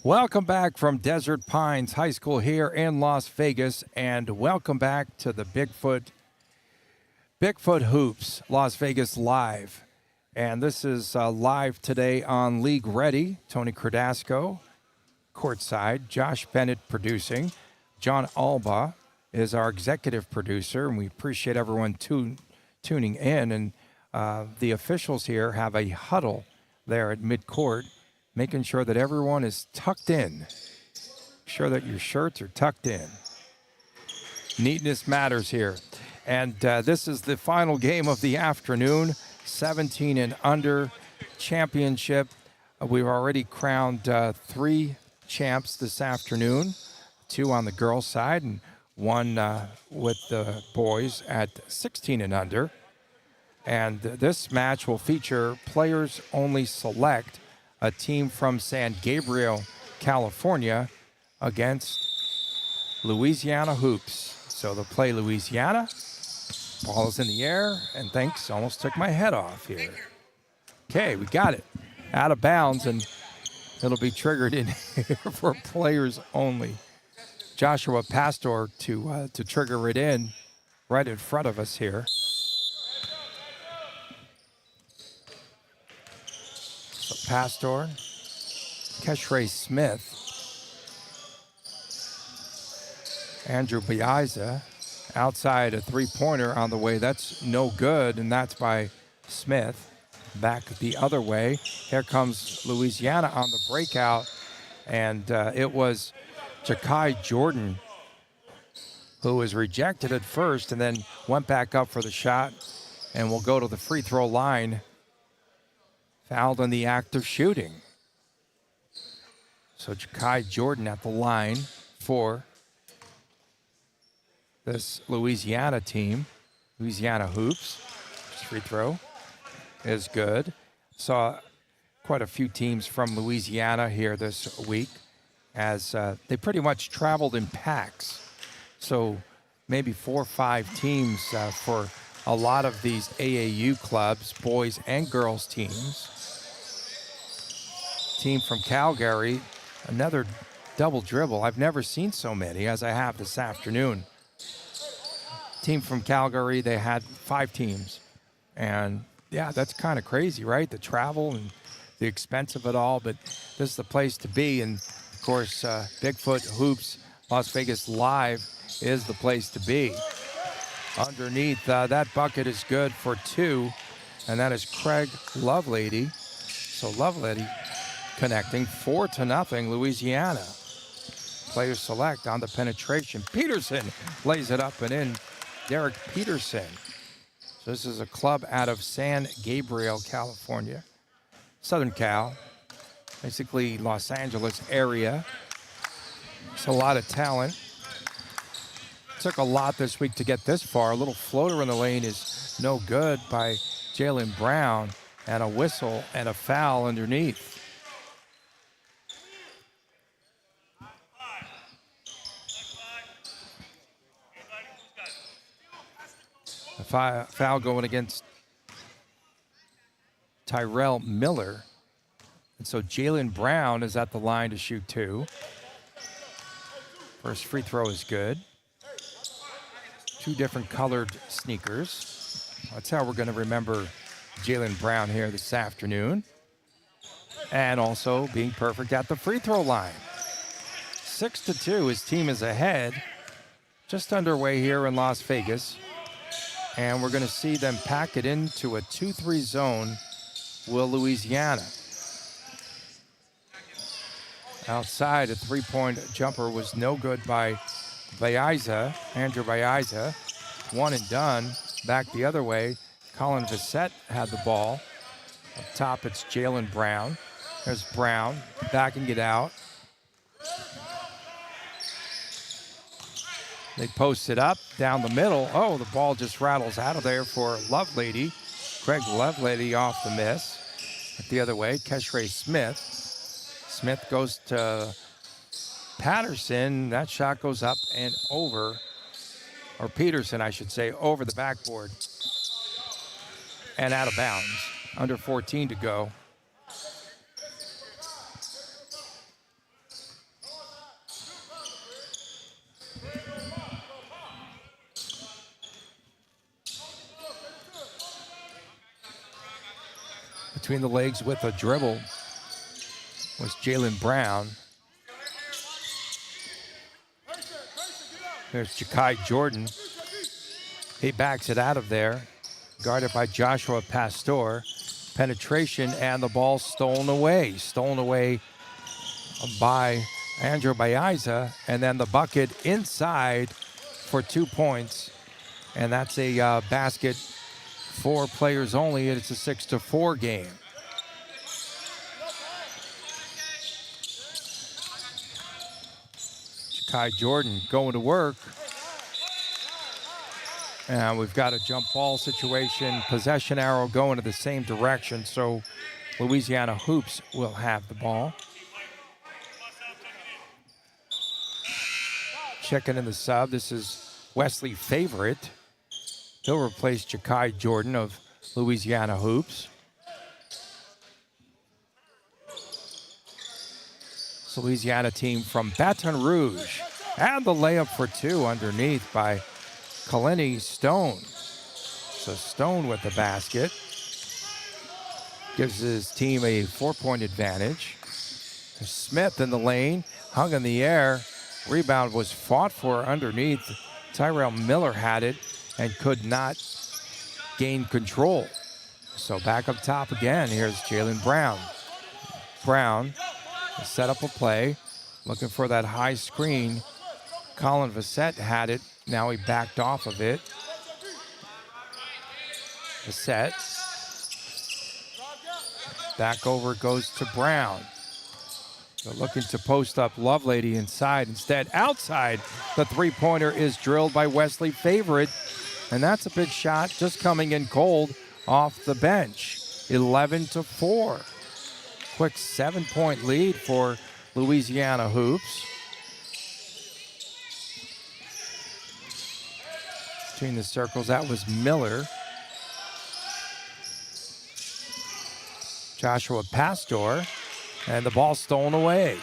Welcome back from Desert Pines High School here in Las Vegas, and welcome back to the Bigfoot Hoops Las Vegas Live. And this is live today on League Ready. Tony Cardasco, courtside. Josh Bennett producing. John Alba is our executive producer, and we appreciate everyone tuning in. And the officials here have a huddle there at midcourt, making sure that everyone is tucked in. Make sure that your shirts are tucked in. Neatness matters here. And this is the final game of the afternoon, 17 and under championship. We've already crowned 3 champs this afternoon, 2 on the girls' side and 1 with the boys at 16 and under. And this match will feature players only select, a team from San Gabriel, California, against Louisiana Hoops. So they'll play Louisiana. Ball is in the air, and thanks, almost took my head off here. Okay, we got it. Out of bounds, and it'll be triggered in here for players only. Joshua Pastor to trigger it in right in front of us here. So Pastor, Keshre Smith, Andrew Biaiza, outside a three-pointer on the way. That's no good, and that's by Smith. Back the other way. Here comes Louisiana on the breakout, and it was Ja'Kai Jordan who was rejected at first and then went back up for the shot and will go to the free throw line. Fouled in the act of shooting. So Ja'Kai Jordan at the line for this Louisiana team. Louisiana Hoops. Free throw is good. Saw quite a few teams from Louisiana here this week as they pretty much traveled in packs. So maybe 4 or 5 teams for a lot of these AAU clubs, boys and girls teams. Team from Calgary, another double dribble. I've never seen so many as I have this afternoon. Team from Calgary, they had 5 teams. And yeah, that's kind of crazy, right? The travel and the expense of it all, but this is the place to be. And of course, Bigfoot Hoops Las Vegas Live is the place to be. Underneath, that bucket is good for 2, and that is Craig Lovelady. So Lovelady connecting 4-0, Louisiana. Players select on the penetration. Peterson lays it up and in. Derek Peterson. So this is a club out of San Gabriel, California. Southern Cal, basically Los Angeles area. It's a lot of talent. Took a lot this week to get this far. A little floater in the lane is no good by Jalen Brown, and a whistle and a foul underneath. A foul going against Tyrell Miller. And so Jalen Brown is at the line to shoot 2. First free throw is good. 2 different colored sneakers. That's how we're going to remember Jalen Brown here this afternoon. And also being perfect at the free throw line. 6-2, his team is ahead. Just underway here in Las Vegas. And we're going to see them pack it into a 2-3 zone. Will Louisiana. Outside, a 3-point jumper was no good by Biaiza, Andrew Biaiza. One and done. Back the other way, Colin Vissette had the ball. Up top, it's Jalen Brown. There's Brown, backing it out. They post it up, down the middle. Oh, the ball just rattles out of there for Lovelady. Craig Lovelady off the miss. But the other way, Keshre Smith. Smith goes to Patterson. That shot goes up and over, or Peterson, I should say, over the backboard. And out of bounds. Under 14 to go. Between the legs with a dribble was Jalen Brown. There's Ja'Kai Jordan. He backs it out of there. Guarded by Joshua Pastor. Penetration and the ball stolen away. Stolen away by Andrew Baiza. And then the bucket inside for 2 points. And that's a basket for players only. It's a 6-4 game. Ja'Kai Jordan going to work. And we've got a jump ball situation. Possession arrow going to the same direction. So Louisiana Hoops will have the ball. Checking in the sub. This is Wesley Favorite. He'll replace Ja'Kai Jordan of Louisiana Hoops. It's Louisiana team from Baton Rouge. And the layup for 2 underneath by Kaleni Stone. So Stone with the basket. Gives his team a 4-point advantage. Smith in the lane. Hung in the air. Rebound was fought for underneath. Tyrell Miller had it and could not gain control. So back up top again. Here's Jalen Brown. Brown set up a play. Looking for that high screen. Colin Vassett had it. Now he backed off of it. Vassett. Back over goes to Brown. They're looking to post up Lovelady inside. Instead, outside, the three-pointer is drilled by Wesley Favorite. And that's a big shot just coming in cold off the bench. 11-4. Quick 7-point lead for Louisiana Hoops. Between the circles, that was Miller. Joshua Pastor. And the ball stolen away.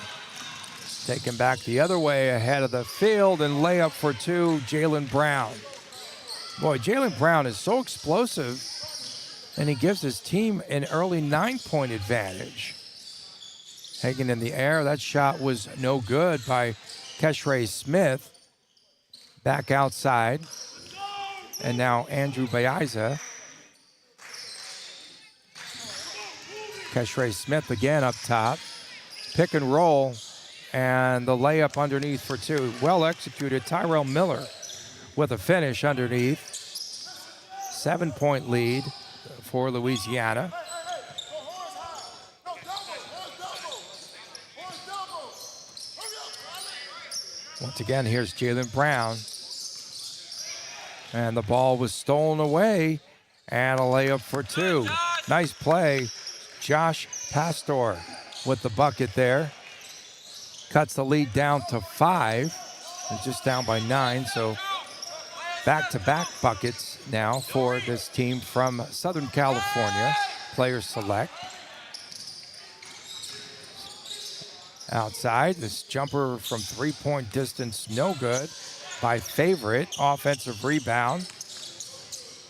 Taken back the other way ahead of the field and layup for 2, Jalen Brown. Boy, Jalen Brown is so explosive, and he gives his team an early 9-point advantage. Hanging in the air, that shot was no good by Keshre Smith. Back outside. And now Andrew Baiza. Keshre Smith again up top. Pick and roll. And the layup underneath for 2. Well executed. Tyrell Miller with a finish underneath. 7-point lead for Louisiana. Once again, here's Jalen Brown. And the ball was stolen away. And a layup for 2. Nice play. Josh Pastor with the bucket there. Cuts the lead down to 5. They're just down by 9, so back-to-back buckets now for this team from Southern California. Players select. Outside, this jumper from 3-point distance, no good by Favorite. Offensive rebound.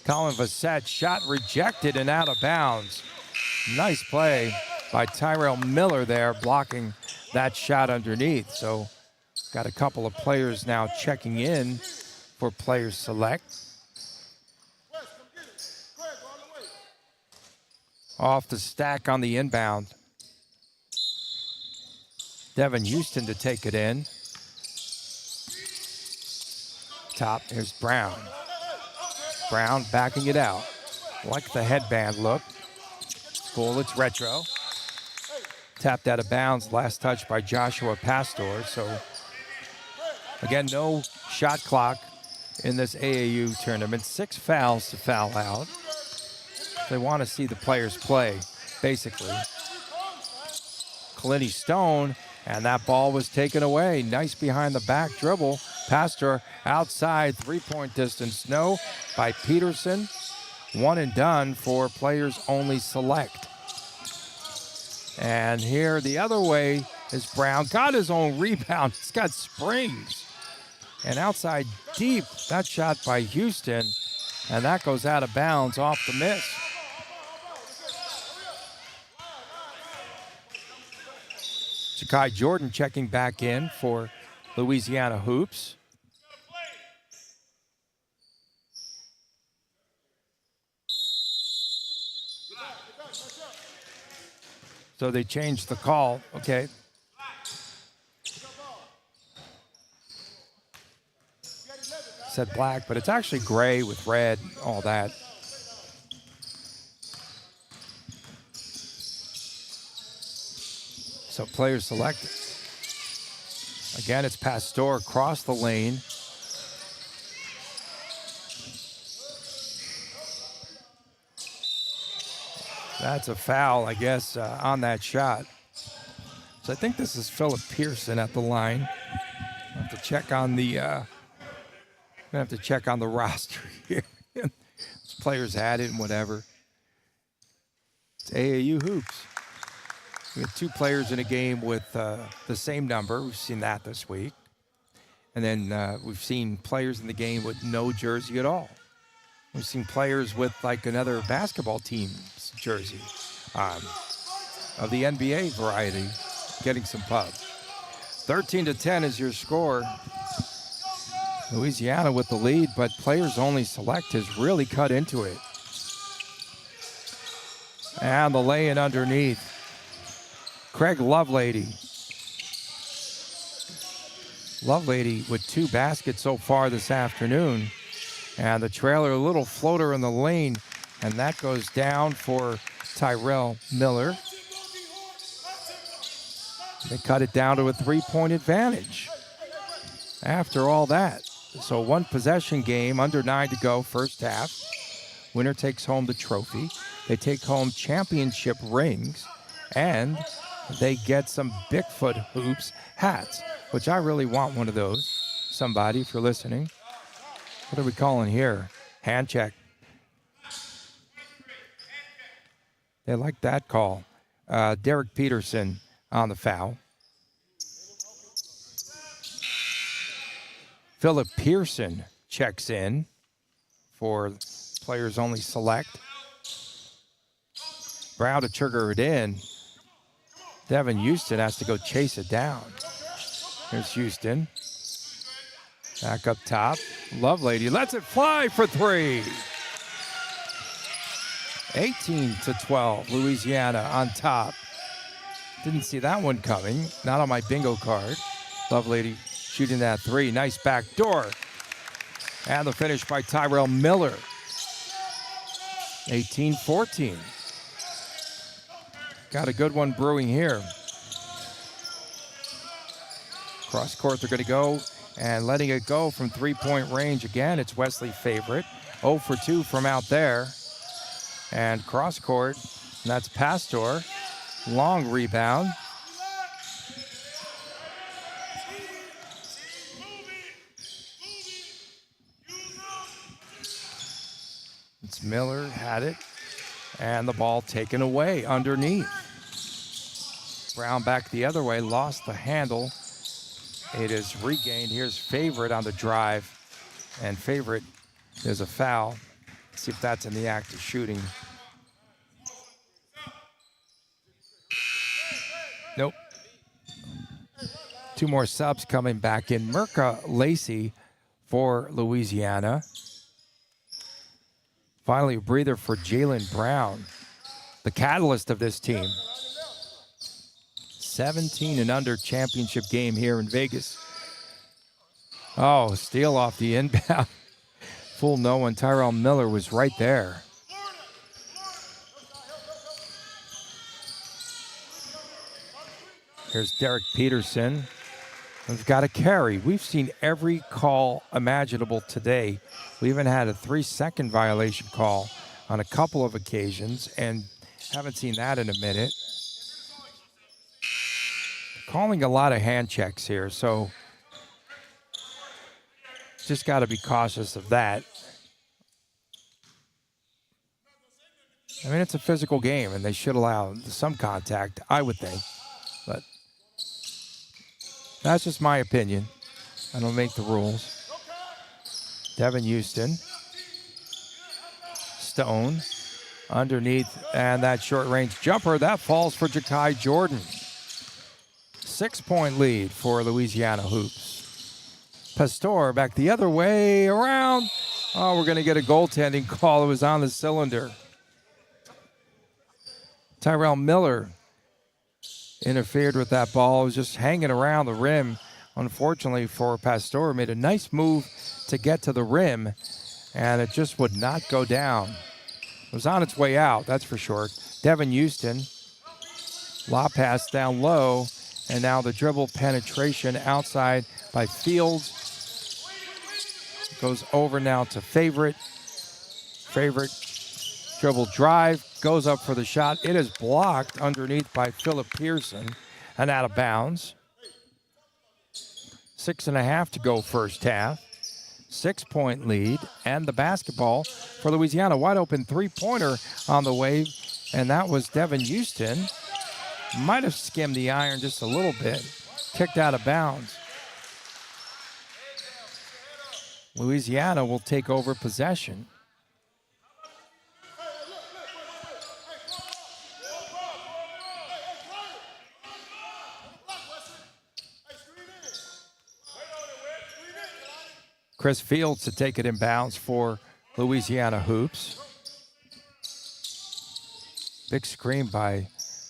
Colin Vassett, shot rejected and out of bounds. Nice play by Tyrell Miller there, blocking that shot underneath. So got a couple of players now checking in for players select. Off the stack on the inbound. Devin Houston to take it in. Top, here's Brown. Brown backing it out. Like the headband look. Cool, it's retro. Tapped out of bounds, last touch by Joshua Pastor. So, again, no shot clock in this AAU tournament. 6 fouls to foul out. They want to see the players play, basically. Kaleni Stone, and that ball was taken away. Nice behind the back dribble. Pastor outside, 3-point distance. No by Peterson. One and done for players only select. And here the other way is Brown. Got his own rebound. He's got springs. And outside deep, that shot by Houston. And that goes out of bounds off the miss. Ja'Kai Jordan checking back in for Louisiana Hoops. So they changed the call. Okay. Said black, but it's actually gray with red, all that. So players selected. Again, it's Pastor across the lane. That's a foul, I guess, on that shot. So I think this is Philip Pearson at the line. I'll have to check on the roster here. Those players had it and whatever. It's AAU hoops. We had 2 players in a game with the same number. We've seen that this week. And then we've seen players in the game with no jersey at all. We've seen players with like another basketball team's jersey of the NBA variety getting some pub. 13-10 is your score. Louisiana with the lead, but players only select has really cut into it. And the lay-in underneath. Craig Lovelady. Lovelady with 2 baskets so far this afternoon. And the trailer, a little floater in the lane, and that goes down for Tyrell Miller. They cut it down to a 3-point advantage after all that. So 1 possession game, under 9 to go, first half. Winner takes home the trophy. They take home championship rings, and they get some Bigfoott hoops hats, which I really want one of those. Somebody, if you're listening. What are we calling here? Hand check. They like that call. Derek Peterson on the foul. Philip Pearson checks in for players only select. Brown to trigger it in. Devin Houston has to go chase it down. Here's Houston. Back up top. Lovelady lets it fly for 3. 18-12. Louisiana on top. Didn't see that one coming. Not on my bingo card. Lovelady shooting that 3. Nice back door. And the finish by Tyrell Miller. 18-14. Got a good one brewing here. Cross court they're going to go. And letting it go from 3-point range again. It's Wesley Favorite. 0 for 2 from out there. And cross court. And that's Pastor. Long rebound. It's Miller had it. And the ball taken away underneath. Brown back the other way. Lost the handle. It is regained. Here's Favorite on the drive. And Favorite is a foul. Let's see if that's in the act of shooting. Nope. 2 more subs coming back in. Mirka Lacey for Louisiana. Finally, a breather for Jalen Brown, the catalyst of this team. 17 and under championship game here in Vegas. Oh, steal off the inbound. Fool no one. Tyrell Miller was right there. Here's Derek Peterson. We've got a carry. We've seen every call imaginable today. We even had a 3-second violation call on a couple of occasions and haven't seen that in a minute. Calling a lot of hand checks here, so just got to be cautious of that. I mean, it's a physical game, and they should allow some contact, I would think. But that's just my opinion. I don't make the rules. Devin Houston. Stone underneath, and that short-range jumper, that falls for Ja'Kai Jordan. 6-point lead for Louisiana Hoops. Pastor back the other way around. Oh, we're going to get a goaltending call. It was on the cylinder. Tyrell Miller interfered with that ball. It was just hanging around the rim. Unfortunately for Pastor, made a nice move to get to the rim, and it just would not go down. It was on its way out, that's for sure. Devin Houston, lob pass down low, and now the dribble penetration outside by Fields. Goes over now to Favorite. Favorite dribble drive, goes up for the shot. It is blocked underneath by Philip Pearson and out of bounds. 6.5 to go first half. 6-point lead, and the basketball for Louisiana. Wide open three-pointer on the way, and that was Devin Houston. Might have skimmed the iron just a little bit. Kicked out of bounds. Louisiana will take over possession. Chris Fields to take it in bounds for Louisiana Hoops. Big screen by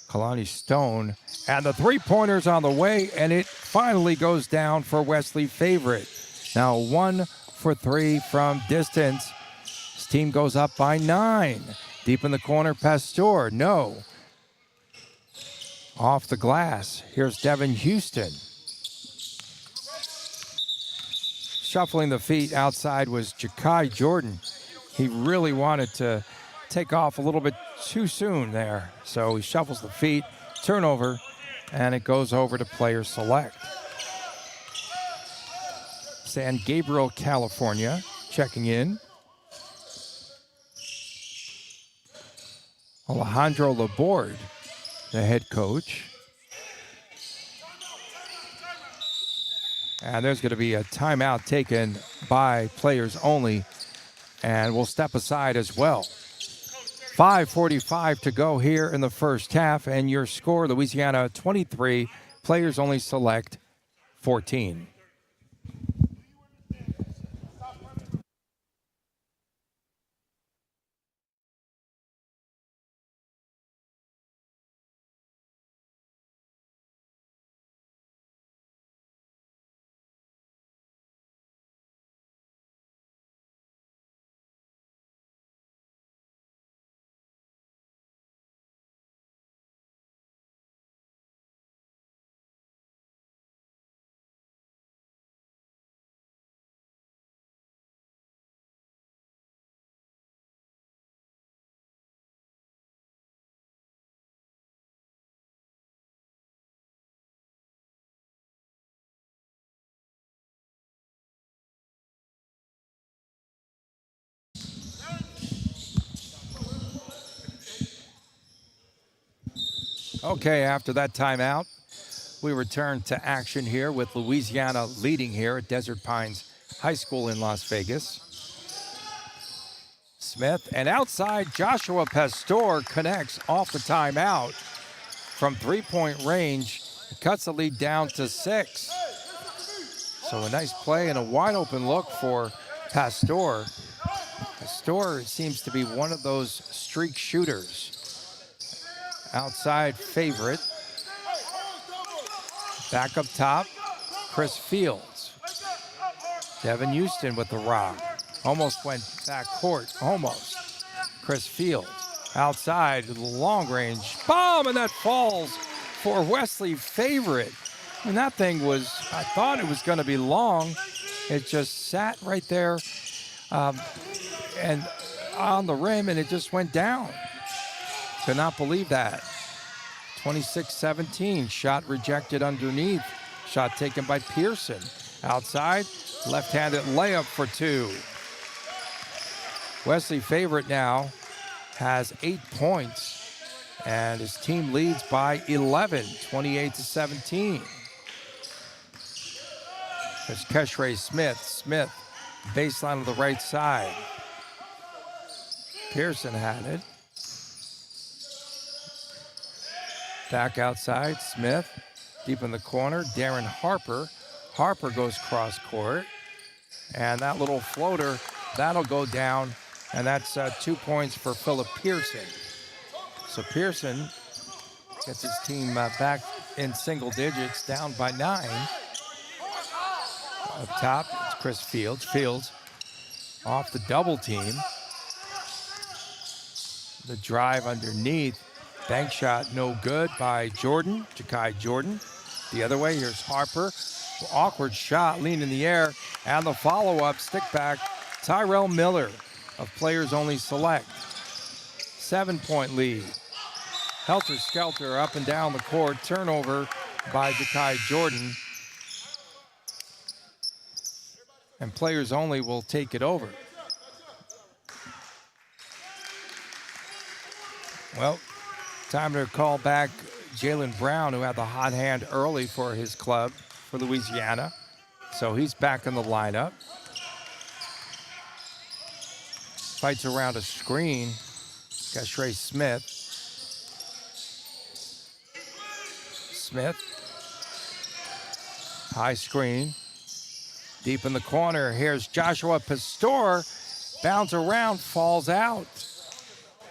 Kalani Stone. And the three-pointer's on the way, and it finally goes down for Wesley Favorite. Now 1 for 3 from distance. His team goes up by 9. Deep in the corner, Pastor. No. Off the glass. Here's Devin Houston. Shuffling the feet outside was Ja'Kai Jordan. He really wanted to take off a little bit too soon there. So he shuffles the feet, turnover, and it goes over to player select. San Gabriel, California, checking in. Alejandro Laborde, the head coach. And there's going to be a timeout taken by players only, and we'll step aside as well. 5:45 to go here in the first half, and your score, Louisiana 23, players only select 14. Okay, after that timeout, we return to action here with Louisiana leading here at Desert Pines High School in Las Vegas. Smith, and outside, Joshua Pastor connects off the timeout from three-point range. It cuts the lead down to 6. So a nice play and a wide-open look for Pastor. Pastor seems to be one of those streak shooters. Outside Favorite. Back up top, Chris Fields. Devin Houston with the rock. Almost went back court, almost. Chris Fields outside, long range bomb, and that falls for Wesley Favorite. And that thing was, I thought it was going to be long. It just sat right there and on the rim, and it just went down. Could not believe that. 26-17, shot rejected underneath. Shot taken by Pearson. Outside, left-handed layup for 2. Wesley Favorite now has 8 points, and his team leads by 11, 28-17. There's Keshre Smith. Smith, baseline of the right side. Pearson had it. Back outside, Smith. Deep in the corner, Darren Harper. Harper goes cross court. And that little floater, that'll go down. And that's 2 points for Philip Pearson. So Pearson gets his team back in single digits, down by 9. Up top, it's Chris Fields. Fields off the double team. The drive underneath. Bank shot no good by Jordan, Ja'Kai Jordan. The other way, here's Harper. Awkward shot, lean in the air. And the follow-up, stick back, Tyrell Miller of Players Only Select. 7-point lead. Helter-skelter up and down the court. Turnover by Ja'Kai Jordan. And Players Only will take it over. Well, time to call back Jalen Brown, who had the hot hand early for his club, for Louisiana. So he's back in the lineup. Fights around a screen. Got Trey Smith. Smith. High screen. Deep in the corner. Here's Joshua Pastor. Bounce around, falls out.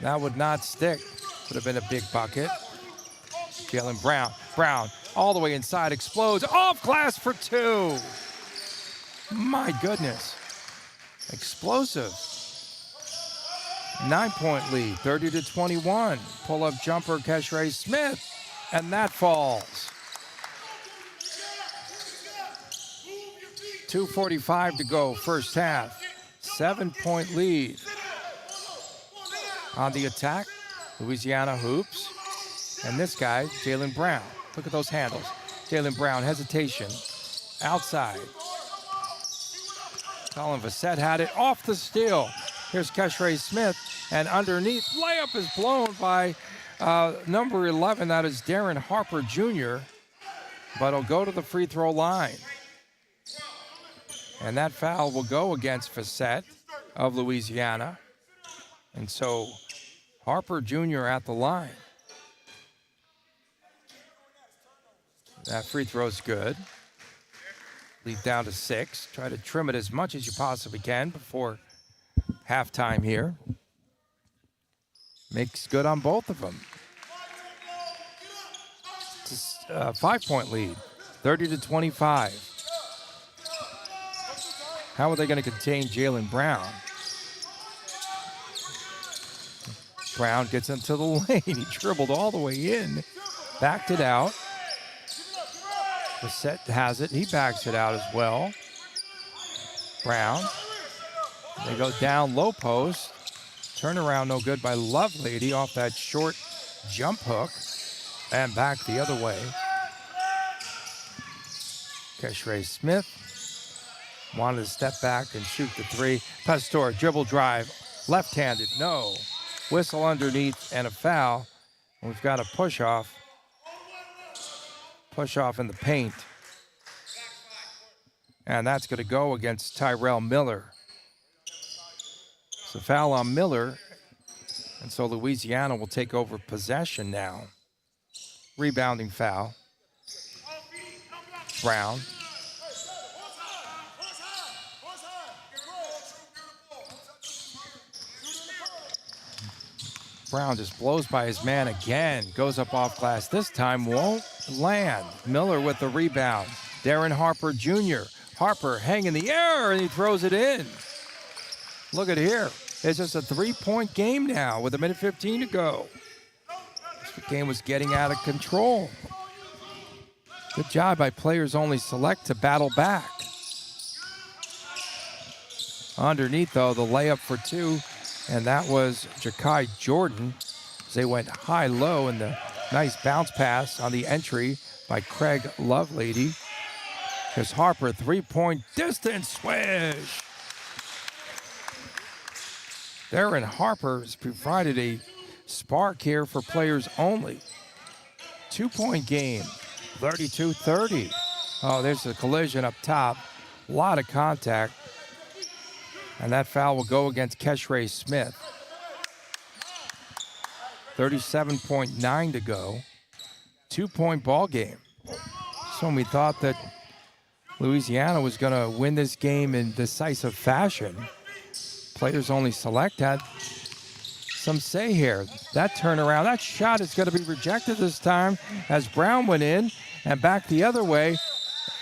That would not stick. Would have been a big bucket. Jalen Brown. Brown all the way inside, explodes. Off glass for 2. My goodness. Explosive. 9-point lead, 30-21. Pull-up jumper, Keshrey Smith. And that falls. 2:45 to go, first half. 7-point lead. On the attack, Louisiana hoops. And this guy, Jalen Brown. Look at those handles. Jalen Brown, hesitation. Outside. Colin Vassett had it off the steal. Here's Keshrey Smith. And underneath, layup is blown by number 11. That is Darren Harper Jr. But he'll go to the free throw line. And that foul will go against Vassett of Louisiana. And so Harper Jr. at the line. That free throw's good. Lead down to 6. Try to trim it as much as you possibly can before halftime here. Makes good on both of them. It's a 5-point lead, 30-25. How are they going to contain Jalen Brown? Brown gets into the lane. He dribbled all the way in, backed it out. Vassett has it. He backs it out as well. Brown. They go down low post. Turnaround no good by Lovelady off that short jump hook. And back the other way. Keshrey Smith wanted to step back and shoot the 3. Pastor, dribble drive. Left-handed, no. Whistle underneath and a foul. We've got a push-off. Push-off in the paint. And that's going to go against Tyrell Miller. It's a foul on Miller. And so Louisiana will take over possession now. Rebounding foul. Brown. Brown just blows by his man again. Goes up off glass. This time won't land. Miller with the rebound. Darren Harper Jr. Harper hang in the air and he throws it in. Look at here. It's just a 3-point game now with 1:15 to go. This game was getting out of control. Good job by Players Only Select to battle back. Underneath, though, the layup for 2. And that was Ja'Kai Jordan as they went high-low in the nice bounce pass on the entry by Craig Lovelady. Here's Harper, 3-point distance swish. Darren Harper has provided a spark here for Players Only. 2-point game, 32-30. Oh, there's a collision up top. A lot of contact. And that foul will go against Keshrey Smith. 37.9 to go. 2-point ball game. Just when we thought that Louisiana was going to win this game in decisive fashion, players only select had some say here. That turnaround, that shot is going to be rejected this time as Brown went in and back the other way,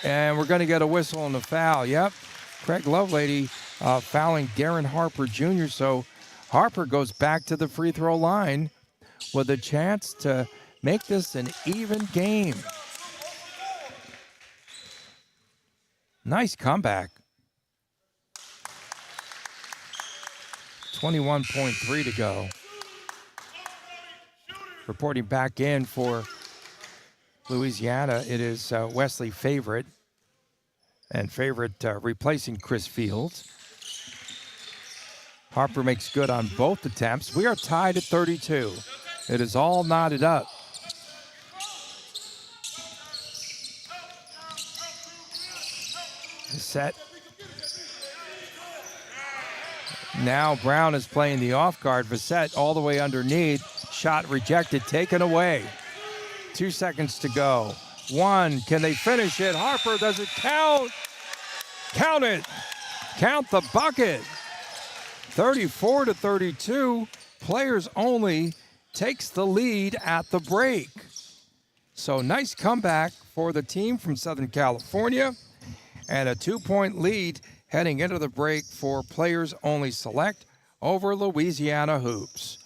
and we're going to get a whistle and a foul. Yep, Craig Lovelady fouling Darren Harper Jr., so Harper goes back to the free throw line with a chance to make this an even game. Nice comeback. 21.3 to go. Reporting back in for Louisiana, it is Wesley Favorite. And Favorite replacing Chris Fields. Harper makes good on both attempts. We are tied at 32. It is all knotted up. Set. Now Brown is playing the off guard. Vassett all the way underneath. Shot rejected, taken away. 2 seconds to go. One, can they finish it? Harper, does it count? Count it. Count the bucket. 34 to 32. Players only takes the lead at the break. So nice comeback for the team from Southern California. And a 2-point lead heading into the break for Players Only Select over Louisiana Hoops.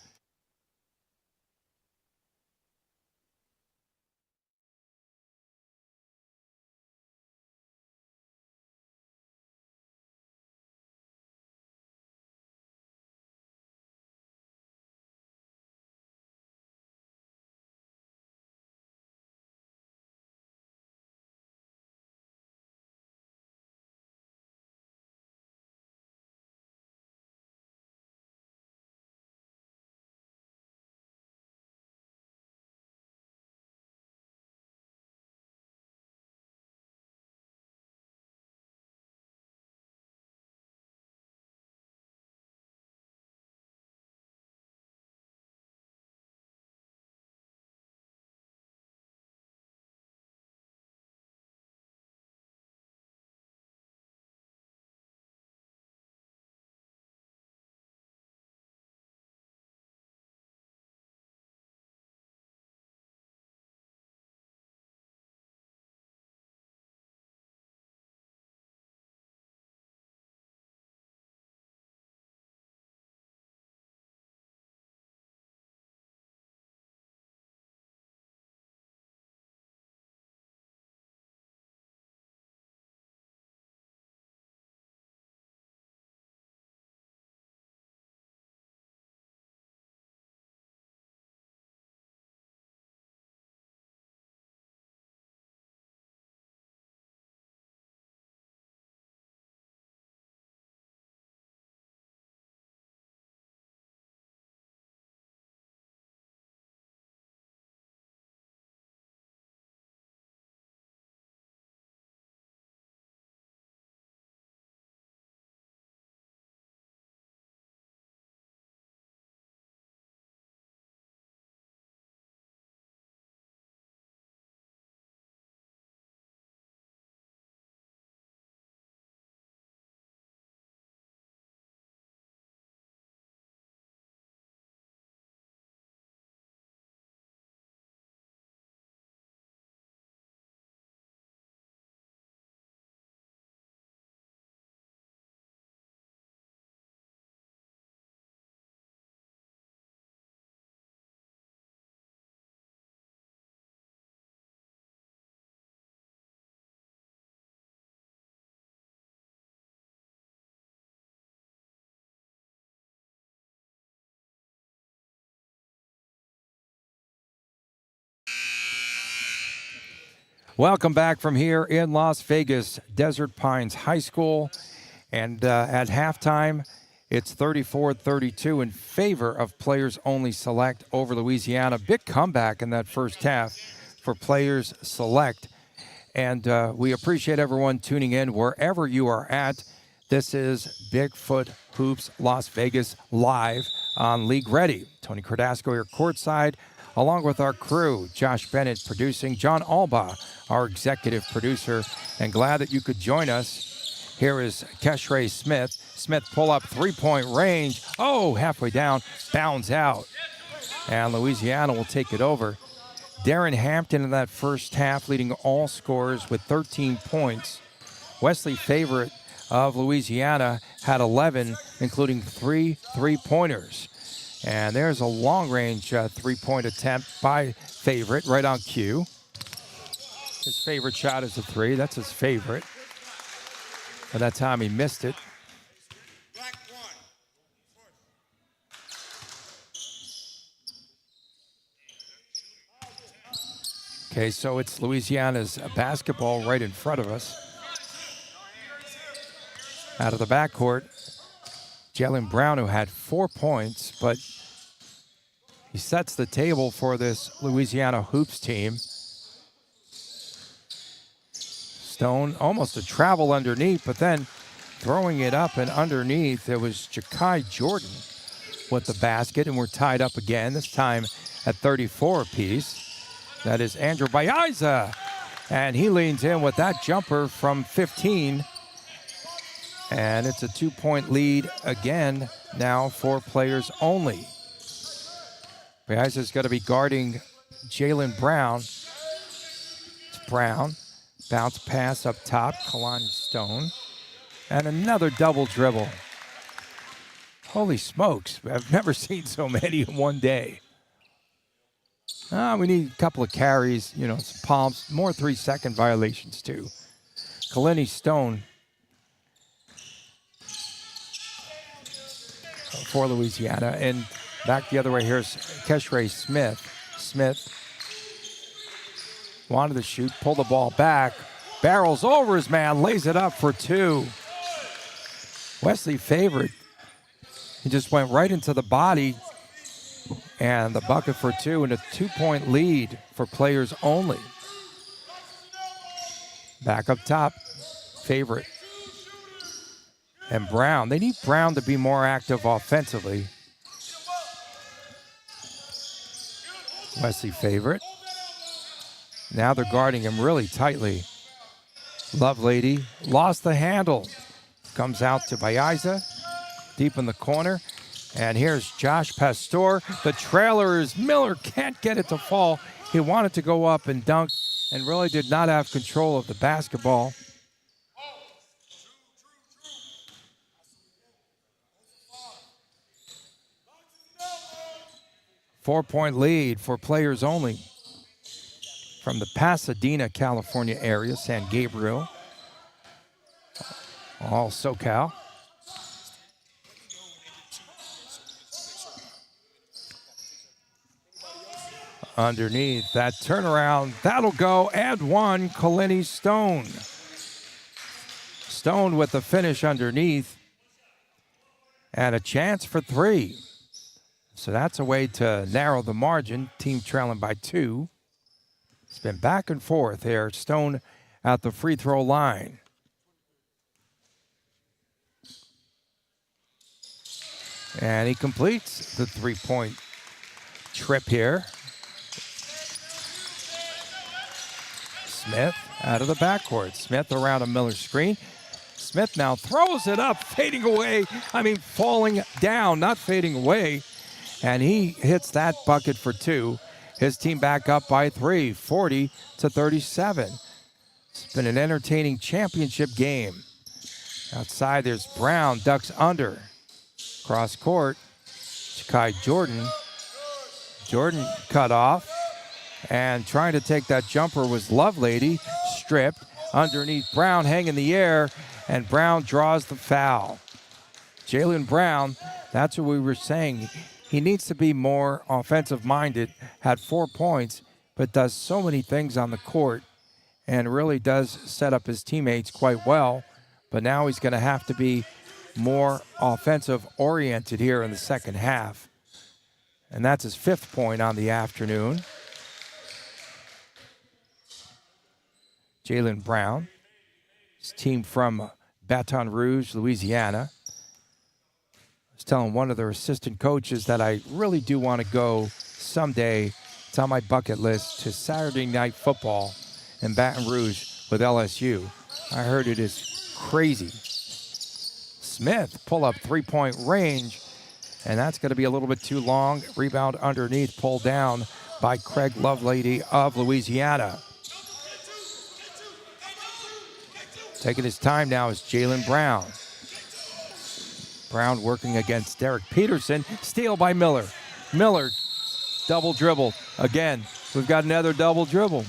Welcome back from here in Las Vegas, Desert Pines High School. And at halftime, it's 34-32 in favor of Players Only Select over Louisiana. Big comeback in that first half for Players Select. And we appreciate everyone tuning in wherever you are at. This is Bigfoot Hoops Las Vegas live on League Ready. Tony Cardasco here courtside along with our crew, Josh Bennett producing, John Alba, our executive producer, and glad that you could join us. Here is Keshre Smith. Smith pull up, three-point range. Oh, halfway down, bounds out. And Louisiana will take it over. Darren Hampton in that first half leading all scorers with 13 points. Wesley Favorite of Louisiana had 11, including 3 three-pointers. And there's a long-range three-point attempt by Favorite right on cue. His favorite shot is a three. That's his favorite. But that time he missed it. Okay, so it's Louisiana's basketball right in front of us. Out of the backcourt, Jaylen Brown, who had 4 points, but he sets the table for this Louisiana Hoops team. Stone almost a travel underneath, but then throwing it up and underneath, it was Ja'Kai Jordan with the basket, and we're tied up again, this time at 34 apiece. That is Andrew Baeza, and he leans in with that jumper from 15. And it's a 2-point lead again now for players only. Baeza's going to be guarding Jaylen Brown. It's Brown. Bounce pass up top, Kalani Stone. And another double dribble. Holy smokes, I've never seen so many in one day. We need a couple of carries, some palms, more 3-second violations too. Kalani Stone for Louisiana. And back the other way, here's Keshre Smith. Smith wanted to shoot, pull the ball back, barrels over his man, lays it up for 2. Wesley Favorite, he just went right into the body, and the bucket for 2, and a 2-point lead for players only. Back up top, Favorite. And Brown, they need Brown to be more active offensively. Wesley Favorite. Now they're guarding him really tightly. Lovelady lost the handle. Comes out to Baeza, deep in the corner. And here's Josh Pastor. The trailer is Miller, can't get it to fall. He wanted to go up and dunk and really did not have control of the basketball. Four-point lead for players only from the Pasadena, California area, San Gabriel, all SoCal. Underneath, that turnaround, that'll go, and one, Kalani Stone. Stone with the finish underneath, and a chance for 3. So that's a way to narrow the margin. Team trailing by 2. It's been back and forth here. Stone at the free throw line. And he completes the 3-point trip here. Smith out of the backcourt. Smith around a Miller screen. Smith now throws it up, fading away. Falling down, not fading away. And he hits that bucket for 2. His team back up by 3, 40-37. It's been an entertaining championship game. Outside, there's Brown, ducks under. Cross court, Ja'Kai Jordan. Jordan cut off. And trying to take that jumper was Lovelady. Stripped. Underneath Brown, hang in the air. And Brown draws the foul. Jaylen Brown, that's what we were saying. He needs to be more offensive-minded. Had 4 points, but does so many things on the court and really does set up his teammates quite well. But now he's going to have to be more offensive-oriented here in the second half. And that's his 5th point on the afternoon. Jaylen Brown, his team from Baton Rouge, Louisiana. I was telling one of their assistant coaches that I really do want to go someday It's on my bucket list to Saturday Night Football in Baton Rouge with LSU. I heard it is crazy. Smith pull up three-point range, and that's going to be a little bit too long. Rebound underneath, pulled down by Craig Lovelady of Louisiana. Taking his time now is Jaylen Brown. Brown working against Derek Peterson. Steal by Miller. Miller double dribble. Again, we've got another double dribble.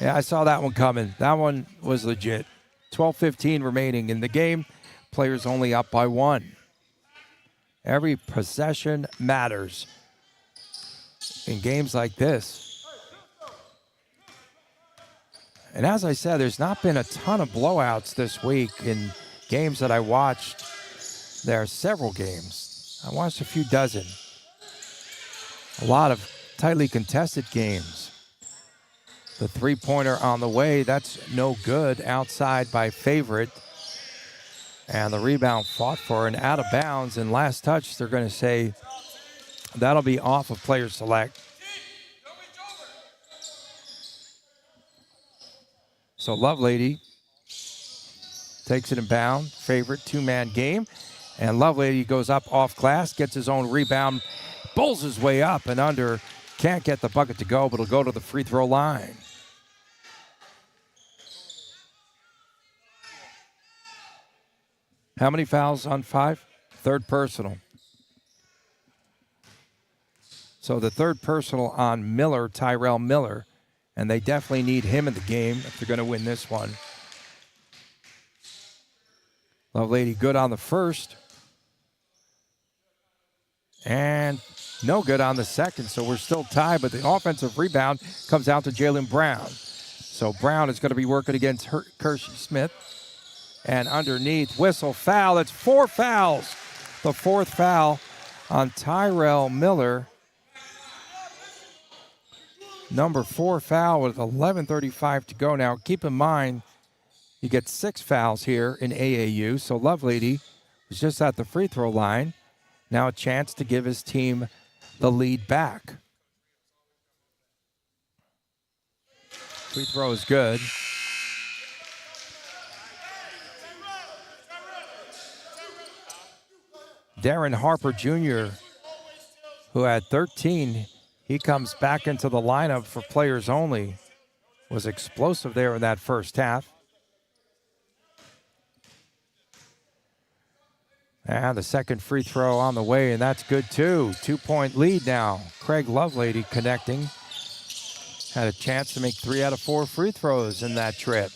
Yeah, I saw that one coming. That one was legit. 12:15 remaining in the game. Players only up by 1. Every possession matters in games like this. And as I said, there's not been a ton of blowouts this week in games that I watched. There are several games. I watched a few dozen. A lot of tightly contested games. The three-pointer on the way, that's no good. Outside by Favorite. And the rebound fought for and out of bounds. And last touch, they're going to say that'll be off of player select. So Lovelady takes it in bound. Favorite two-man game. And Lovelady goes up off glass, gets his own rebound, bowls his way up and under. Can't get the bucket to go, but it'll go to the free throw line. How many fouls on 5? Third personal. So the third personal on Miller, Tyrell Miller, and they definitely need him in the game if they're going to win this one. Lovelady good on the first. And no good on the second, so we're still tied, but the offensive rebound comes out to Jaylen Brown. So Brown is going to be working against Kershey Smith. And underneath, whistle, foul. It's 4 fouls. The 4th foul on Tyrell Miller. Number 4 foul with 11:35 to go. Now, keep in mind, you get 6 fouls here in AAU. So Lovelady was just at the free throw line. Now a chance to give his team the lead back. Free throw is good. Darren Harper Jr., who had 13, he comes back into the lineup for players only. Was explosive there in that first half. And the second free throw on the way, and that's good too. 2-point lead now. Craig Lovelady connecting. Had a chance to make 3 out of 4 free throws in that trip.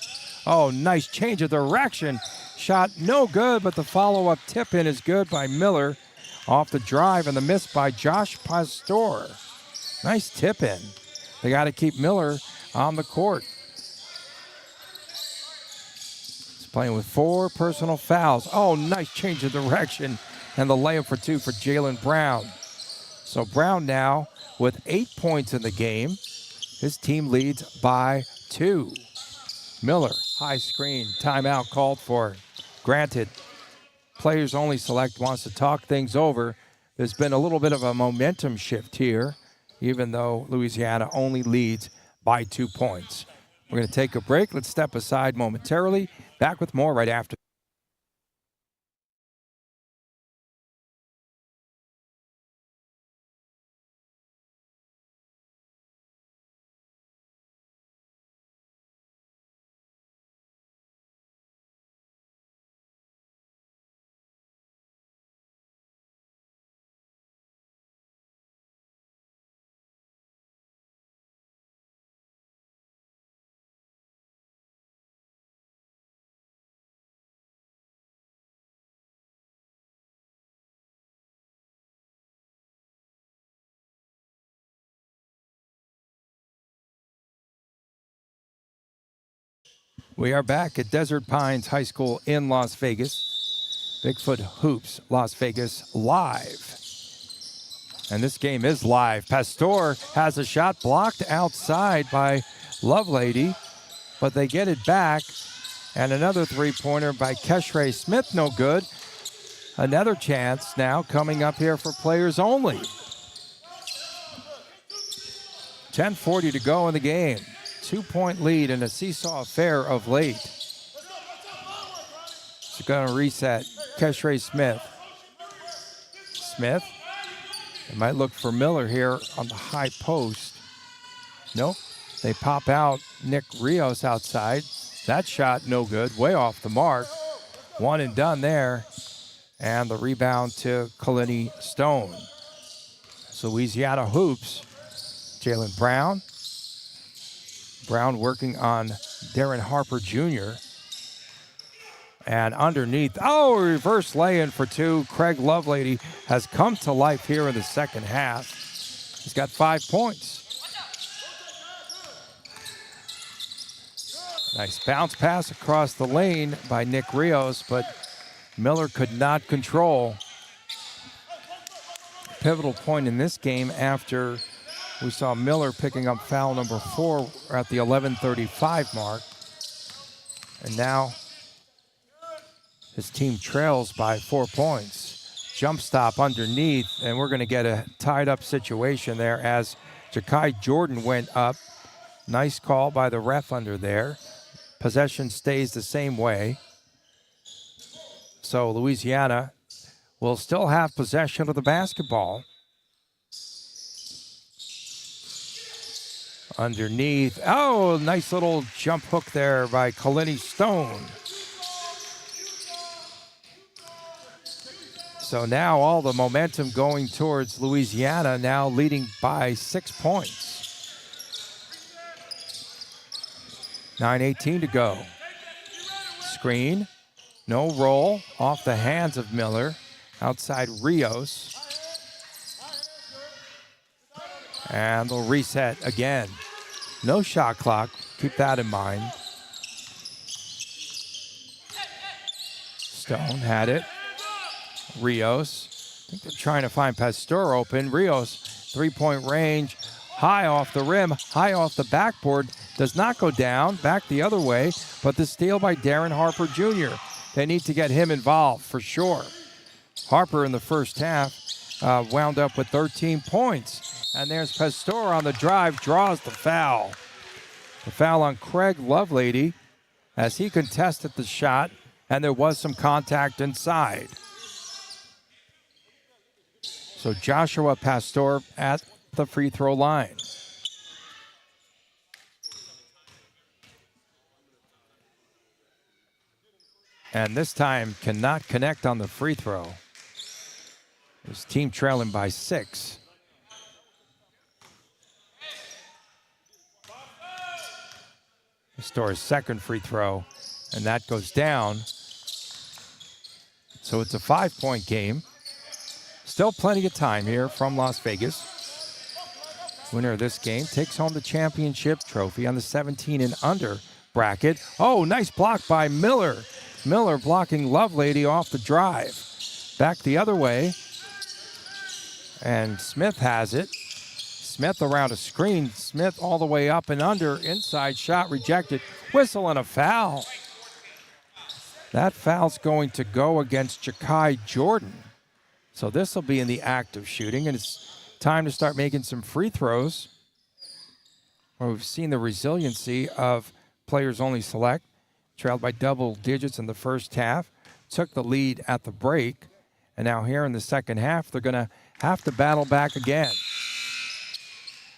Oh, nice change of direction. Shot no good, but the follow-up tip-in is good by Miller. Off the drive and the miss by Josh Pastor. Nice tip-in. They got to keep Miller on the court. He's playing with 4 personal fouls. Oh, nice change of direction. And the layup for 2 for Jaylen Brown. So Brown now with 8 points in the game. His team leads by 2. Miller, high screen, timeout called for. Granted, players only select wants to talk things over. There's been a little bit of a momentum shift here, even though Louisiana only leads by 2 points. We're going to take a break. Let's step aside momentarily. Back with more right after. We are back at Desert Pines High School in Las Vegas. Bigfoot Hoops Las Vegas live. And this game is live. Pastor has a shot blocked outside by Lovelady, but they get it back. And another three-pointer by Keshrey Smith, no good. Another chance now coming up here for players only. 10:40 to go in the game. 2-point lead in a seesaw affair of late. She's going to reset. Keshrey Smith. Smith. They might look for Miller here on the high post. Nope. They pop out Nick Rios outside. That shot no good. Way off the mark. One and done there. And the rebound to Kalini Stone. So Louisiana hoops. Jalen Brown. Brown working on Darren Harper Jr. And underneath, reverse lay-in for two. Craig Lovelady has come to life here in the second half. He's got 5 points. Nice bounce pass across the lane by Nick Rios, but Miller could not control. Pivotal point in this game after we saw Miller picking up foul number 4 at the 11:35 mark. And now his team trails by 4 points. Jump stop underneath, and we're going to get a tied-up situation there as Ja'Kai Jordan went up. Nice call by the ref under there. Possession stays the same way. So Louisiana will still have possession of the basketball. Underneath. Nice little jump hook there by Kalini Stone. So now all the momentum going towards Louisiana, now leading by 6 points. 9:18 to go. Screen. No roll. Off the hands of Miller. Outside Rios. And they'll reset again. No shot clock. Keep that in mind. Stone had it. Rios. I think they're trying to find Pasteur open. Rios, 3-point range. High off the rim. High off the backboard. Does not go down. Back the other way. But the steal by Darren Harper Jr. They need to get him involved for sure. Harper in the first half wound up with 13 points. And there's Pasteur on the drive, draws the foul. The foul on Craig Lovelady as he contested the shot, and there was some contact inside. So Joshua Pasteur at the free throw line. And this time cannot connect on the free throw. His team trailing by 6. Pasteur's second free throw, and that goes down. So it's a 5-point game. Still plenty of time here from Las Vegas. Winner of this game takes home the championship trophy on the 17 and under bracket. Nice block by Miller. Miller blocking Lovelady off the drive. Back the other way. And Smith has it. Smith around a screen. Smith all the way up and under. Inside shot rejected. Whistle and a foul. That foul's going to go against Ja'Kai Jordan. So this will be in the act of shooting, and it's time to start making some free throws. Where we've seen the resiliency of players only select. Trailed by double digits in the first half. Took the lead at the break. And now here in the second half, they're going to have to battle back again.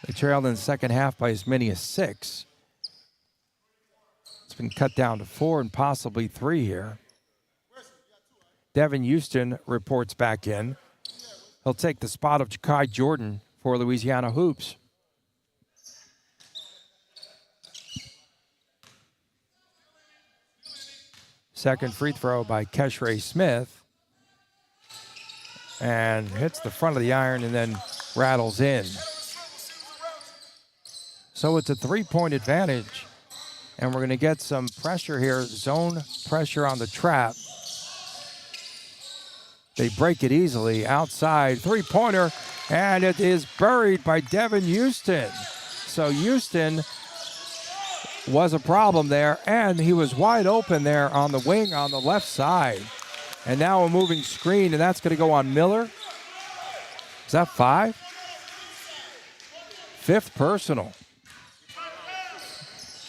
They trailed in the second half by as many as 6. It's been cut down to 4 and possibly 3 here. Devin Houston reports back in. He'll take the spot of Ja'Kai Jordan for Louisiana Hoops. Second free throw by Keshrey Smith. And hits the front of the iron and then rattles in. So it's a 3-point advantage. And we're going to get some pressure here, zone pressure on the trap. They break it easily outside. 3-pointer, and it is buried by Devin Houston. So Houston was a problem there, and he was wide open there on the wing on the left side. And now a moving screen, and that's going to go on Miller. Is that 5? Fifth personal.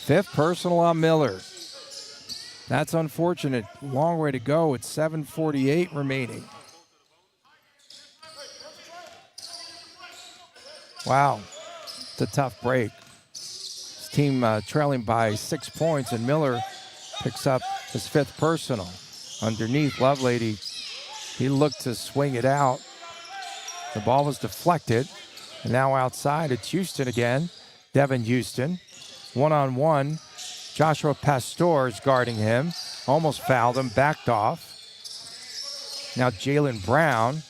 Fifth personal on Miller. That's unfortunate. Long way to go. It's 7:48 remaining. Wow. It's a tough break. His team trailing by 6 points, and Miller picks up his fifth personal. Underneath, Lovelady, he looked to swing it out. The ball was deflected. And now outside, it's Houston again. Devin Houston. One-on-one. Joshua Pastor is guarding him. Almost fouled him, backed off. Now Jalen Brown.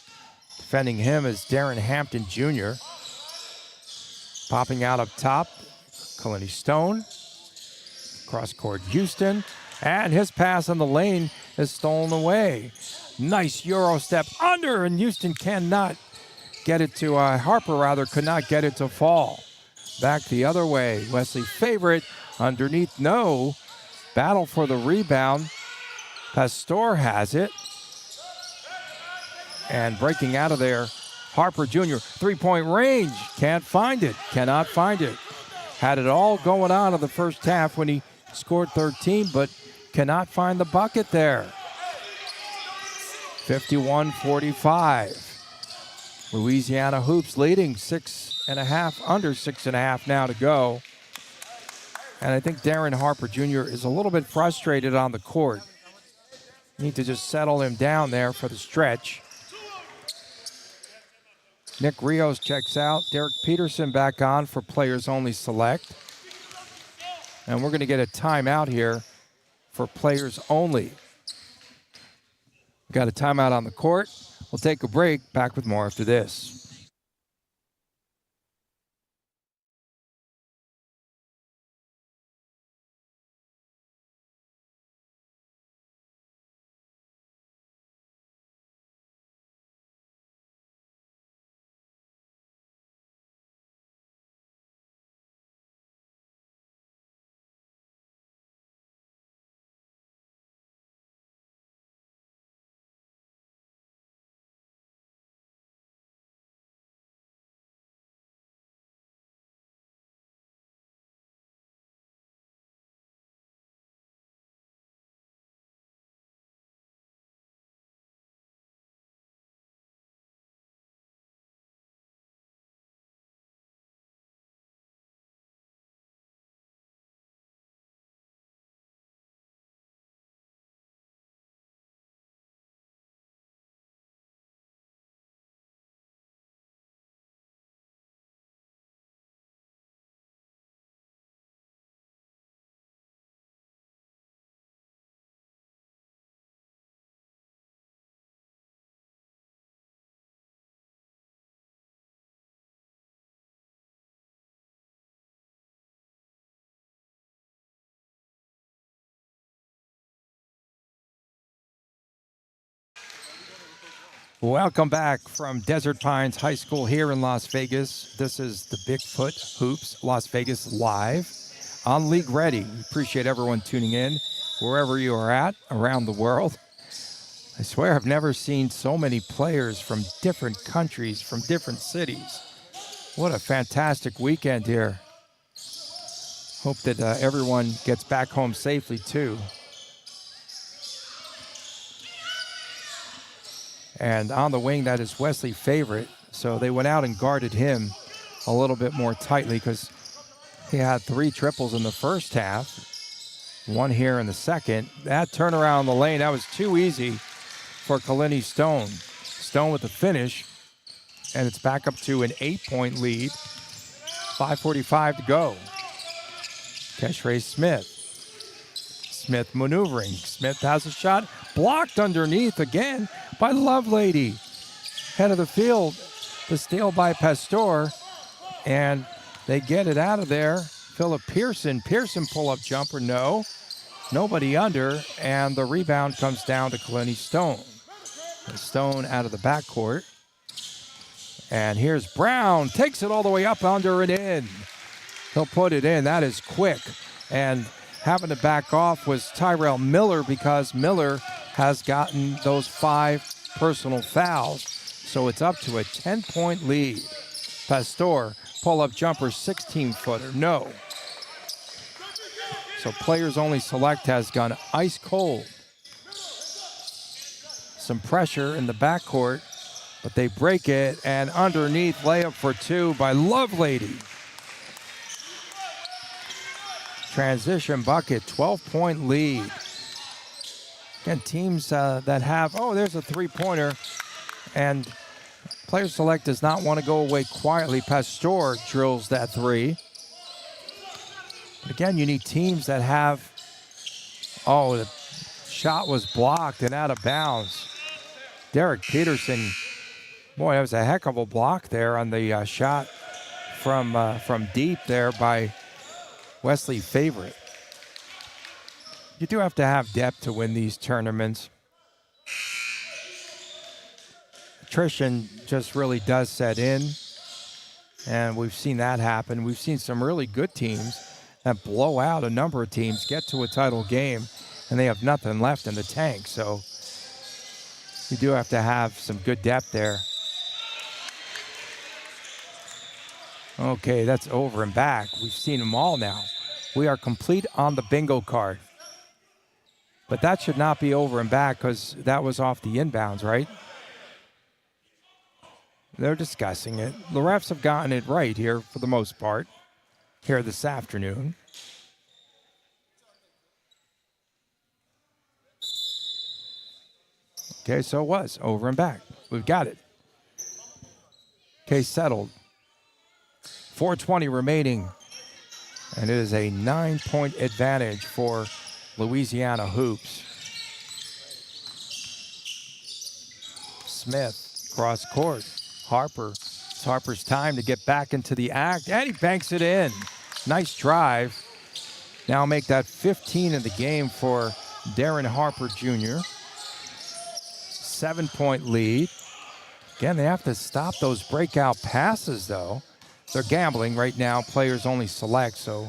Defending him is Darren Hampton Jr. Popping out up top, Kaleni Stone. Cross-court Houston. And his pass on the lane is stolen away. Nice Euro step under, and Houston cannot get it to, Harper rather, could not get it to fall. Back the other way. Wesley Favorite underneath, no. Battle for the rebound. Pastor has it. And breaking out of there, Harper Jr., three-point range. Can't find it, cannot find it. Had it all going on in the first half when he scored 13, but cannot find the bucket there. 51-45. Louisiana Hoops leading 6.5, under 6.5 now to go. And I think Darren Harper Jr. is a little bit frustrated on the court. Need to just settle him down there for the stretch. Nick Rios checks out. Derek Peterson back on for players only select. And we're going to get a timeout here for players only. Got a timeout on the court. We'll take a break. Back with more after this. Welcome back from Desert Pines High School here in Las Vegas. This is the Bigfoott Hoops Las Vegas Live on League Ready. Appreciate everyone tuning in wherever you are at around the world. I swear I've never seen so many players from different countries, from different cities. What a fantastic weekend here. Hope that everyone gets back home safely too. And on the wing, that is Wesley Favorite. So they went out and guarded him a little bit more tightly because he had 3 triples in the first half, 1 here in the second. That turnaround in the lane, that was too easy for Kaleni Stone. Stone with the finish, and it's back up to an 8-point lead. 5:45 to go. Keshrey Smith. Smith maneuvering. Smith has a shot blocked underneath again by Lovelady. Head of the field, the steal by Pastor, and they get it out of there. Philip Pearson. Pearson pull-up jumper, no. Nobody under, and the rebound comes down to Kaleni Stone. Stone out of the backcourt. And here's Brown. Takes it all the way up, under, and in. He'll put it in. That is quick. And having to back off was Tyrell Miller because Miller has gotten those 5 personal fouls. So it's up to a 10-point lead. Pastor pull-up jumper, 16-footer. No. So players only select has gone ice cold. Some pressure in the backcourt, but they break it, and underneath layup for two by Lovelady. Transition bucket, 12-point lead. Again, teams that have, there's a three-pointer, and player select does not want to go away quietly. Pastor drills that three. But again, you need teams that have, the shot was blocked and out of bounds. Derek Peterson, boy, that was a heck of a block there on the shot from deep there by Wesley Favorite. You do have to have depth to win these tournaments. Attrition just really does set in, and we've seen that happen. We've seen some really good teams that blow out a number of teams, get to a title game, and they have nothing left in the tank. So you do have to have some good depth there. Okay, that's over and back. We've seen them all now. We are complete on the bingo card. But that should not be over and back because that was off the inbounds, right? They're discussing it. The refs have gotten it right here for the most part here this afternoon. Okay, so it was over and back. We've got it. Case settled. 4:20 remaining. And it is a 9-point advantage for Louisiana Hoops. Smith, cross court. Harper. It's Harper's time to get back into the act. And he banks it in. Nice drive. Now make that 15 in the game for Darren Harper Jr. 7-point lead. Again, they have to stop those breakout passes, though. They're gambling right now. Players only select, so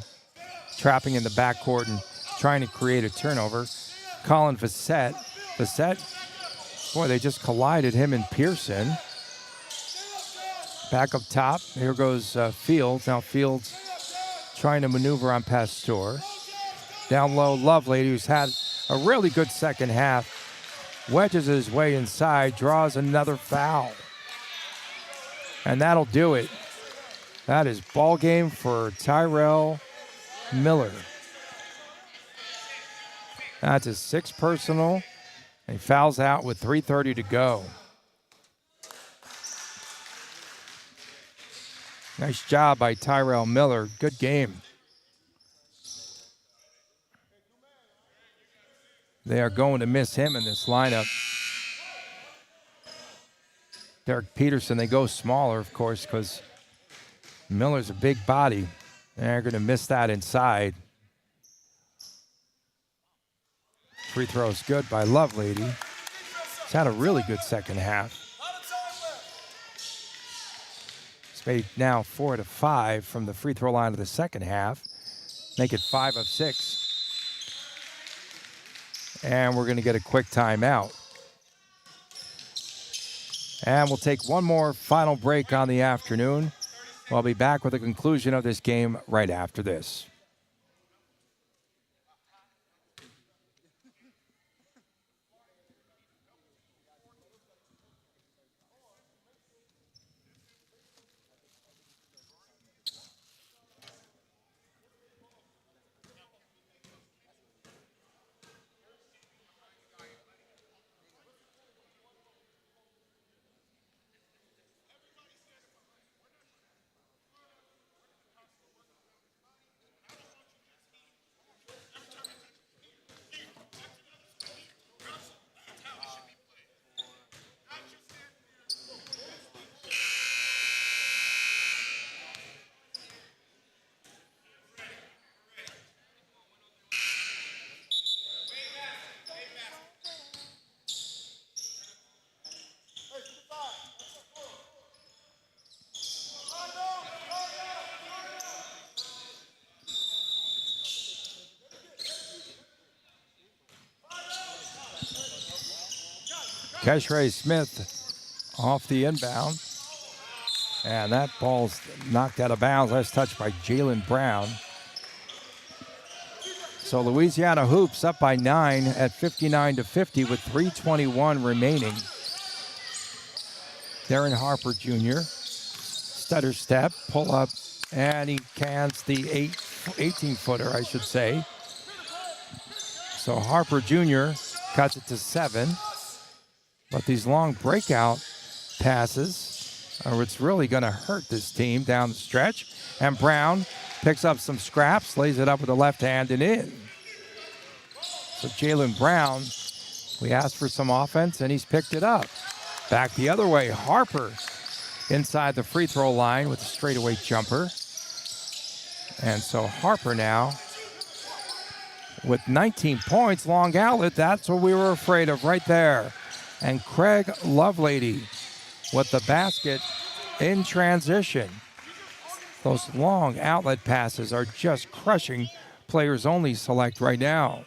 trapping in the backcourt and trying to create a turnover. Colin Vassett. Boy, they just collided him and Pearson. Back up top. Here goes Fields. Now Fields trying to maneuver on Pastor. Down low, Lovelady, who's had a really good second half. Wedges his way inside, draws another foul. And that'll do it. That is ball game for Tyrell Miller. That's his sixth personal. And he fouls out with 3:30 to go. Nice job by Tyrell Miller. Good game. They are going to miss him in this lineup. Derek Peterson, they go smaller, of course, because Miller's a big body. They're going to miss that inside. Free throw is good by Lovelady. He's had a really good second half. He's made now 4 out of 5 from the free throw line of the second half. Make it 5 of 6. And we're going to get a quick timeout. And we'll take one more final break on the afternoon. We'll be back with the conclusion of this game right after this. Keshrey Smith off the inbound. And that ball's knocked out of bounds. Last touch by Jalen Brown. So Louisiana hoops up by 9 at 59-50 with 3:21 remaining. Darren Harper Jr. Stutter step, pull up, and he cans the 18-footer, I should say. So Harper Jr. cuts it to 7. But these long breakout passes are what's really going to hurt this team down the stretch. And Brown picks up some scraps, lays it up with the left hand and in. So Jalen Brown, we asked for some offense, and he's picked it up. Back the other way, Harper inside the free throw line with a straightaway jumper. And so Harper now with 19 points, long outlet. That's what we were afraid of right there. And Craig Lovelady with the basket in transition. Those long outlet passes are just crushing players only select right now.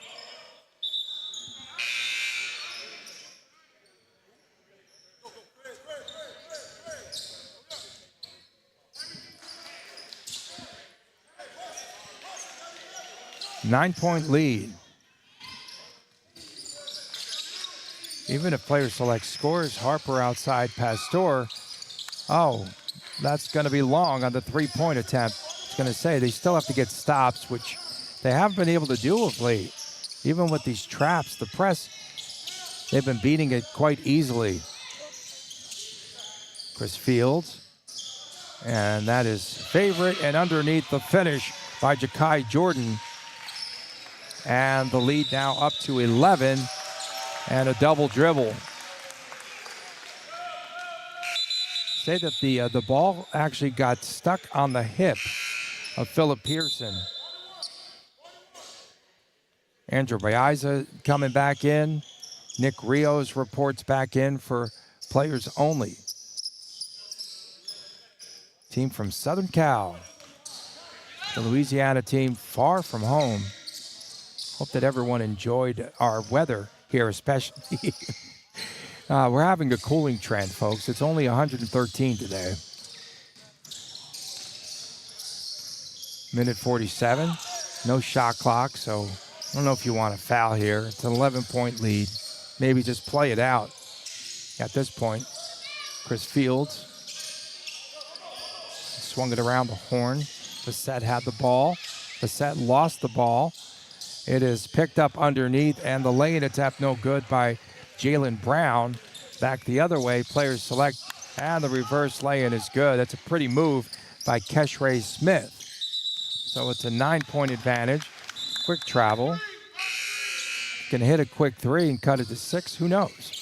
Nine-point lead. Even if player select scores, Harper outside Pastor. Oh, that's going to be long on the three-point attempt. I was going to say they still have to get stops, which they haven't been able to do of late. Even with these traps, the press, they've been beating it quite easily. Chris Fields, and that is favorite, and underneath the finish by Ja'Kai Jordan. And the lead now up to 11, and a double dribble. Say that the ball actually got stuck on the hip of Philip Pearson. Andrew Baiza coming back in. Nick Rios reports back in for players only. Team from Southern Cal. The Louisiana team far from home. Hope that everyone enjoyed our weather here, especially. We're having a cooling trend, folks. It's only 113 today. Minute 47. No shot clock, so I don't know if you want to foul here. It's an 11-point lead. Maybe just play it out at this point. Chris Fields swung it around the horn. Bassett had the ball. Bassett lost the ball. It is picked up underneath, and the lay-in attempt no good by Jalen Brown. Back the other way, players select, and the reverse lay-in is good. That's a pretty move by Keshray Smith. So it's a 9-point advantage. Quick travel. Can hit a quick three and cut it to 6. Who knows?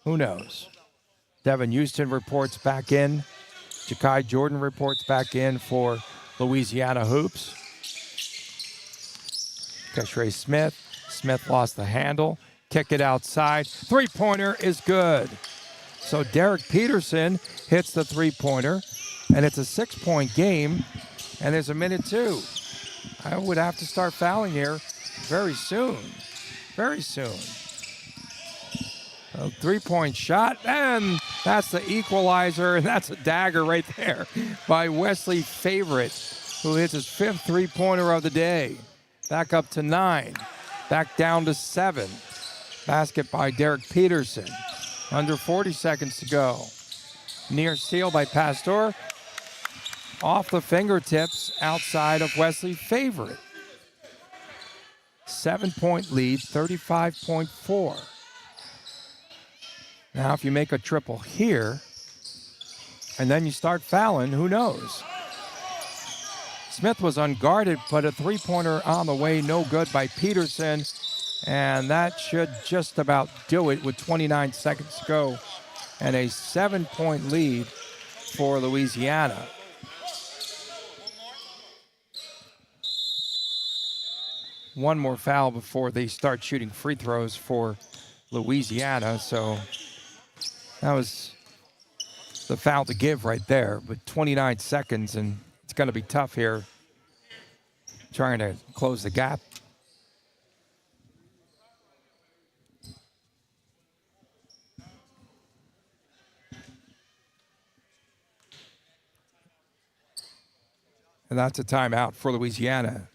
Who knows? Devin Houston reports back in. Ja'Kai Jordan reports back in for Louisiana Hoops. Keshray Smith. Smith lost the handle. Kick it outside. Three-pointer is good. So Derek Peterson hits the three-pointer, and it's a 6-point game, and there's a minute 2. I would have to start fouling here very soon. Very soon. A three-point shot, and that's the equalizer, and that's a dagger right there by Wesley Favorite, who hits his 5th three-pointer of the day. Back up to 9. Back down to 7. Basket by Derek Peterson. Under 40 seconds to go. Near steal by Pastor. Off the fingertips outside of Wesley Favorite. 7-point lead, 35.4. Now, if you make a triple here, and then you start fouling, who knows? Smith was unguarded, but a three-pointer on the way, no good by Peterson. And that should just about do it with 29 seconds to go. And a 7-point lead for Louisiana. One more foul before they start shooting free throws for Louisiana. So that was the foul to give right there. But 29 seconds, and it's going to be tough here trying to close the gap. And that's a timeout for Louisiana.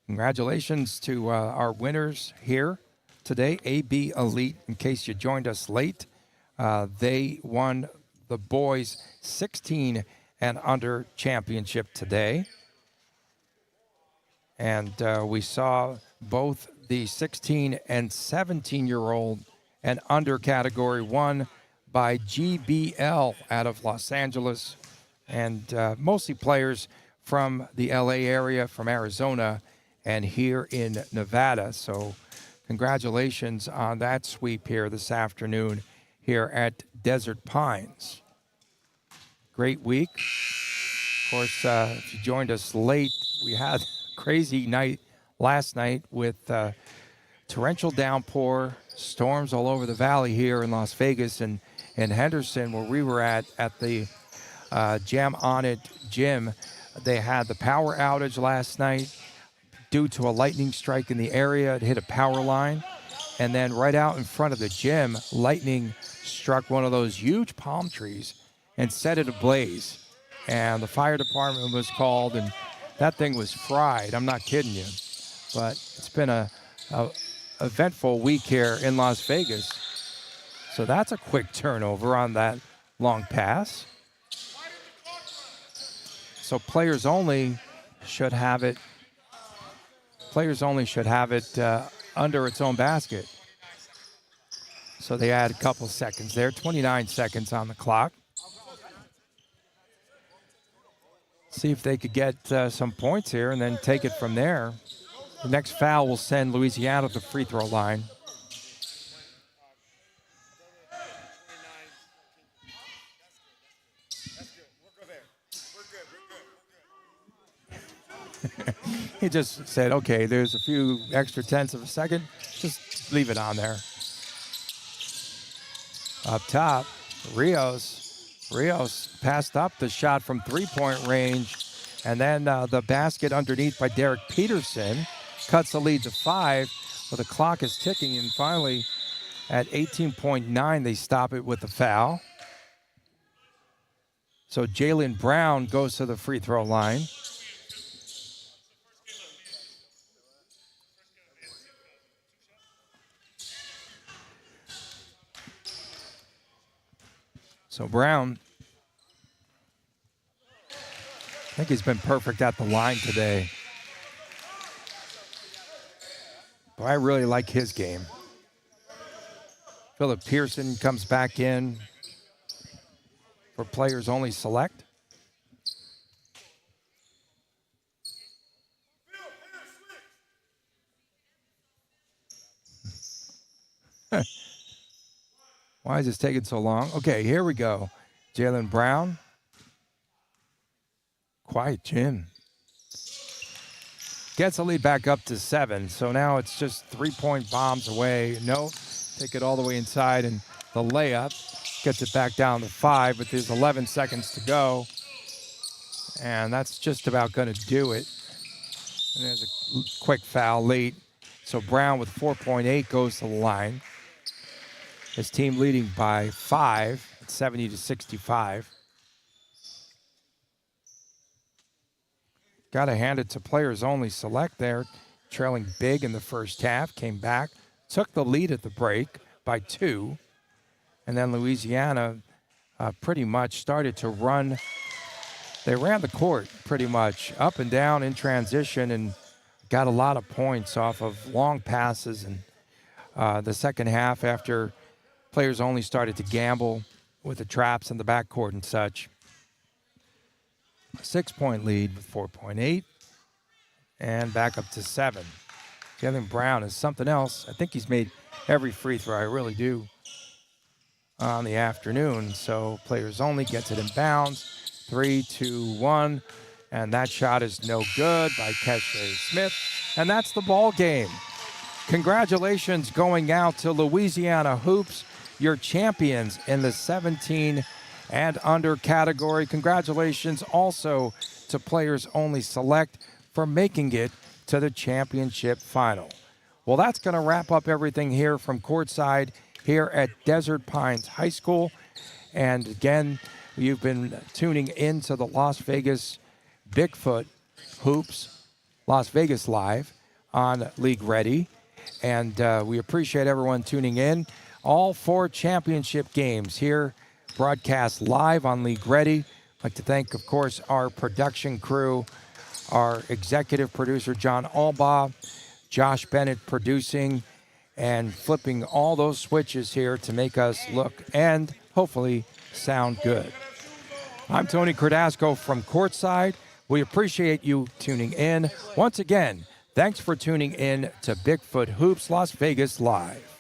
Congratulations to our winners here today, AB Elite. In case you joined us late, they won the boys 16 and under championship today. And we saw both the 16 and 17-year-old and under category won by GBL out of Los Angeles, and mostly players from the LA area, from Arizona, and here in Nevada. So congratulations on that sweep here this afternoon here at Desert Pines. Great week. Of course, if you joined us late, we had a crazy night last night with torrential downpour, storms all over the valley here in Las Vegas and in Henderson, where we were at the Jam On It gym. They had the power outage last night due to a lightning strike in the area. It hit a power line. And then right out in front of the gym, lightning struck one of those huge palm trees and set it ablaze. And the fire department was called, and that thing was fried. I'm not kidding you. But it's been a eventful week here in Las Vegas. So that's a quick turnover on that long pass. So players only should have it. Players only should have it under its own basket. So they add a couple seconds there, 29 seconds on the clock. See if they could get some points here and then take it from there. The next foul will send Louisiana to the free throw line. He just said, okay, there's a few extra tenths of a second. Just leave it on there. Up top, Rios passed up the shot from three-point range. And then the basket underneath by Derek Peterson cuts the lead to 5. But the clock is ticking. And finally, at 18.9, they stop it with a foul. So Jalen Brown goes to the free throw line. So Brown, I think he's been perfect at the line today. But I really like his game. Philip Pearson comes back in for players only select. Why is this taking so long? Okay, here we go. Jalen Brown. Quiet Jim. Gets the lead back up to 7. So now it's just 3-point bombs away. No, take it all the way inside, and the layup gets it back down to 5, but there's 11 seconds to go. And that's just about going to do it. And there's a quick foul late. So Brown with 4.8 goes to the line. His team leading by 5 at 70-65. Got to hand it to players only select there. Trailing big in the first half, came back, took the lead at the break by 2. And then Louisiana pretty much started to run. They ran the court pretty much up and down in transition and got a lot of points off of long passes. And the second half, after players only started to gamble with the traps in the backcourt and such. A 6-point lead with 4.8 and back up to 7. Jalen Brown is something else. I think he's made every free throw, I really do, on the afternoon. So players only gets it in bounds. 3, 2, 1. And that shot is no good by Keshe Smith. And that's the ball game. Congratulations going out to Louisiana Hoops, your champions in the 17 and under category. Congratulations also to Players Only Select for making it to the championship final. Well, that's going to wrap up everything here from courtside here at Desert Pines High School. And again, You've been tuning into the Las Vegas Bigfoott Hoops, Las Vegas Live on League Ready. And we appreciate everyone tuning in. All 4 championship games here broadcast live on League Ready. I'd like to thank, of course, our production crew, our executive producer, John Albaugh, Josh Bennett producing and flipping all those switches here to make us look and hopefully sound good. I'm Tony Cardasco from Courtside. We appreciate you tuning in. Once again, thanks for tuning in to Bigfoot Hoops Las Vegas Live.